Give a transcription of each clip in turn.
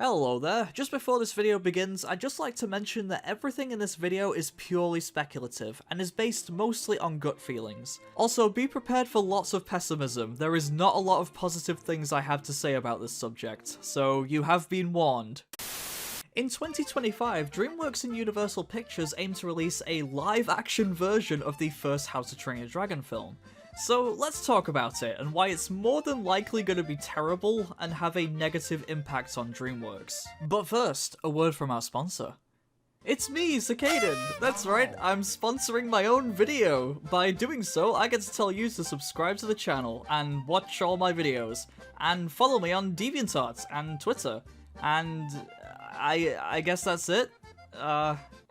Hello there, just before this video begins, I'd just like to mention that everything in this video is purely speculative, and is based mostly on gut feelings. Also, be prepared for lots of pessimism, there is not a lot of positive things I have to say about this subject, so you have been warned. In 2025, DreamWorks and Universal Pictures aim to release a live-action version of the first How to Train Your Dragon film. So let's talk about it, and why it's more than likely going to be terrible and have a negative impact on DreamWorks. But first, a word from our sponsor. It's me, Cicaden! That's right, I'm sponsoring my own video! By doing so, I get to tell you to subscribe to the channel, and watch all my videos, and follow me on DeviantArt and Twitter, and I guess that's it?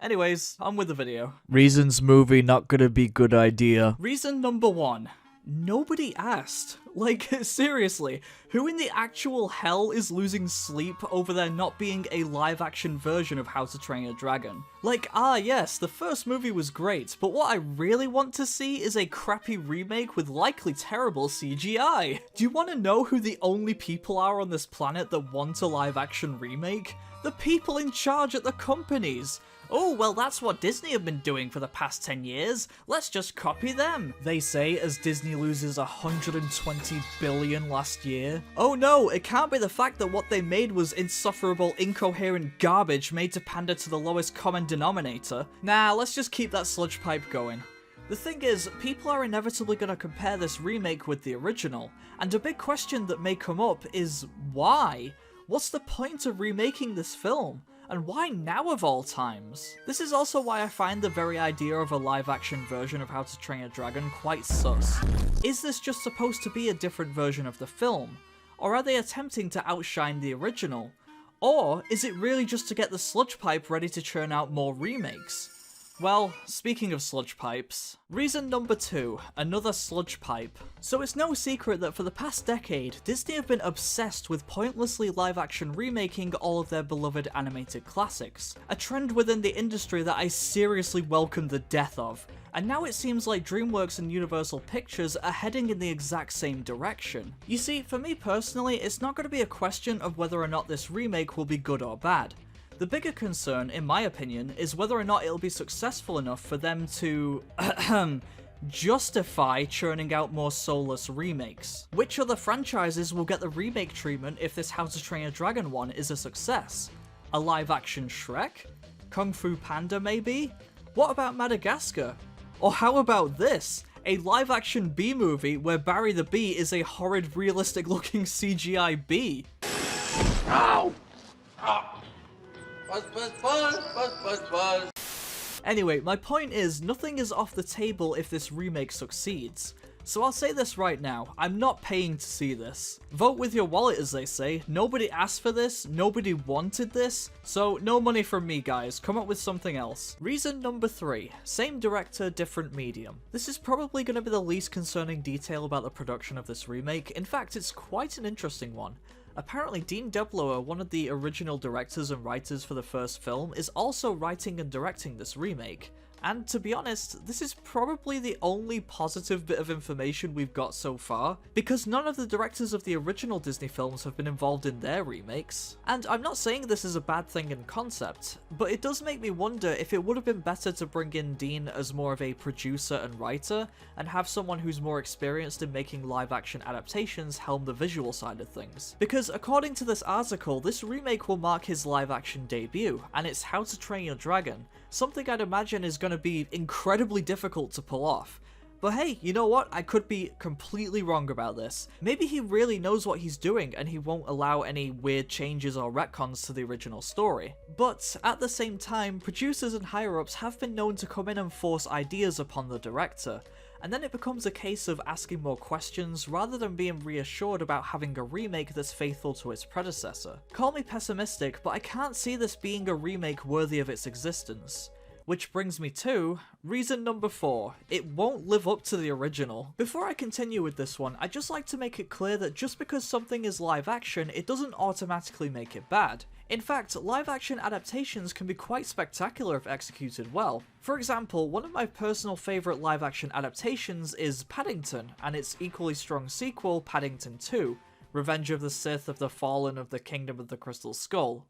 Anyways, on with the video. Reasons movie not gonna be good idea. Reason number 1. Nobody asked. Like, seriously, who in the actual hell is losing sleep over there not being a live-action version of How to Train Your Dragon? Like, yes, the first movie was great, but what I really want to see is a crappy remake with likely terrible CGI. Do you want to know who the only people are on this planet that want a live-action remake? The people in charge at the companies. Oh, well that's what Disney have been doing for the past 10 years, let's just copy them, they say as Disney loses $120 billion last year. Oh no, it can't be the fact that what they made was insufferable, incoherent garbage made to pander to the lowest common denominator. Nah, let's just keep that sludge pipe going. The thing is, people are inevitably going to compare this remake with the original, and a big question that may come up is why? What's the point of remaking this film? And why now of all times? This is also why I find the very idea of a live-action version of How to Train Your Dragon quite sus. Is this just supposed to be a different version of the film? Or are they attempting to outshine the original? Or is it really just to get the sludge pipe ready to churn out more remakes? Well, speaking of sludge pipes, reason number 2, another sludge pipe. So it's no secret that for the past decade, Disney have been obsessed with pointlessly live-action remaking all of their beloved animated classics, a trend within the industry that I seriously welcome the death of. And now it seems like DreamWorks and Universal Pictures are heading in the exact same direction. You see, for me personally, it's not going to be a question of whether or not this remake will be good or bad. The bigger concern, in my opinion, is whether or not it'll be successful enough for them to justify churning out more soulless remakes. Which other franchises will get the remake treatment if this How to Train Your Dragon one is a success? A live-action Shrek? Kung Fu Panda maybe? What about Madagascar? Or how about this? A live-action bee movie where Barry the Bee is a horrid, realistic-looking CGI bee. Ow! Oh. Buzz. Anyway, my point is, nothing is off the table if this remake succeeds. So I'll say this right now, I'm not paying to see this. Vote with your wallet, as they say. Nobody asked for this, nobody wanted this, so no money from me, guys. Come up with something else. Reason number 3, same director, different medium. This is probably going to be the least concerning detail about the production of this remake. In fact, it's quite an interesting one. Apparently, Dean Deblower, one of the original directors and writers for the first film, is also writing and directing this remake. And to be honest, this is probably the only positive bit of information we've got so far, because none of the directors of the original Disney films have been involved in their remakes. And I'm not saying this is a bad thing in concept, but it does make me wonder if it would have been better to bring in Dean as more of a producer and writer, and have someone who's more experienced in making live-action adaptations helm the visual side of things. Because according to this article, this remake will mark his live-action debut, and it's How to Train Your Dragon, something I'd imagine is going to be incredibly difficult to pull off. But hey, you know what? I could be completely wrong about this. Maybe he really knows what he's doing and he won't allow any weird changes or retcons to the original story. But at the same time, producers and higher-ups have been known to come in and force ideas upon the director, and then it becomes a case of asking more questions rather than being reassured about having a remake that's faithful to its predecessor. Call me pessimistic, but I can't see this being a remake worthy of its existence. Which brings me to reason number 4, it won't live up to the original. Before I continue with this one, I'd just like to make it clear that just because something is live action, it doesn't automatically make it bad. In fact, live action adaptations can be quite spectacular if executed well. For example, one of my personal favourite live action adaptations is Paddington, and its equally strong sequel, Paddington 2, Revenge of the Sith, of the Fallen, of the Kingdom of the Crystal Skull.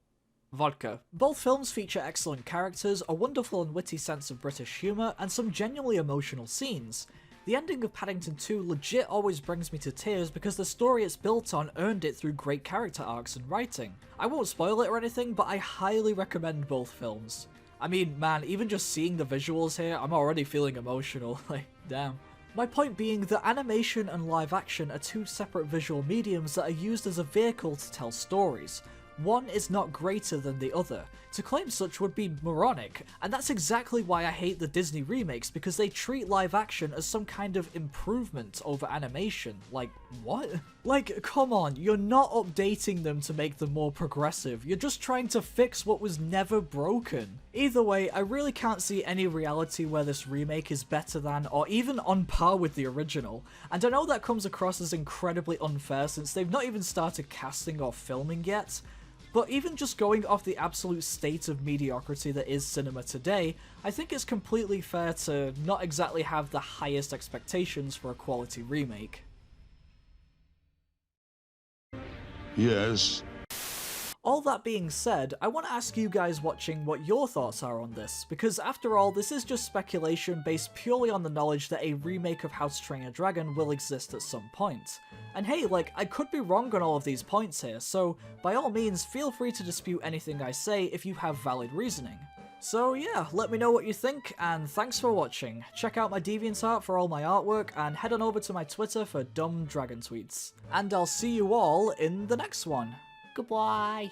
Vodka. Both films feature excellent characters, a wonderful and witty sense of British humour, and some genuinely emotional scenes. The ending of Paddington 2 legit always brings me to tears because the story it's built on earned it through great character arcs and writing. I won't spoil it or anything, but I highly recommend both films. I mean, man, even just seeing the visuals here, I'm already feeling emotional, like, damn. My point being that animation and live action are two separate visual mediums that are used as a vehicle to tell stories. One is not greater than the other. To claim such would be moronic, and that's exactly why I hate the Disney remakes, because they treat live action as some kind of improvement over animation. Like, what? Like, come on, you're not updating them to make them more progressive, you're just trying to fix what was never broken. Either way, I really can't see any reality where this remake is better than, or even on par with the original, and I know that comes across as incredibly unfair since they've not even started casting or filming yet. But even just going off the absolute state of mediocrity that is cinema today, I think it's completely fair to not exactly have the highest expectations for a quality remake. Yes. All that being said, I want to ask you guys watching what your thoughts are on this, because after all, this is just speculation based purely on the knowledge that a remake of How to Train Your Dragon will exist at some point. And hey, like, I could be wrong on all of these points here, so by all means, feel free to dispute anything I say if you have valid reasoning. So yeah, let me know what you think, and thanks for watching. Check out my DeviantArt for all my artwork, and head on over to my Twitter for dumb dragon tweets. And I'll see you all in the next one. Goodbye.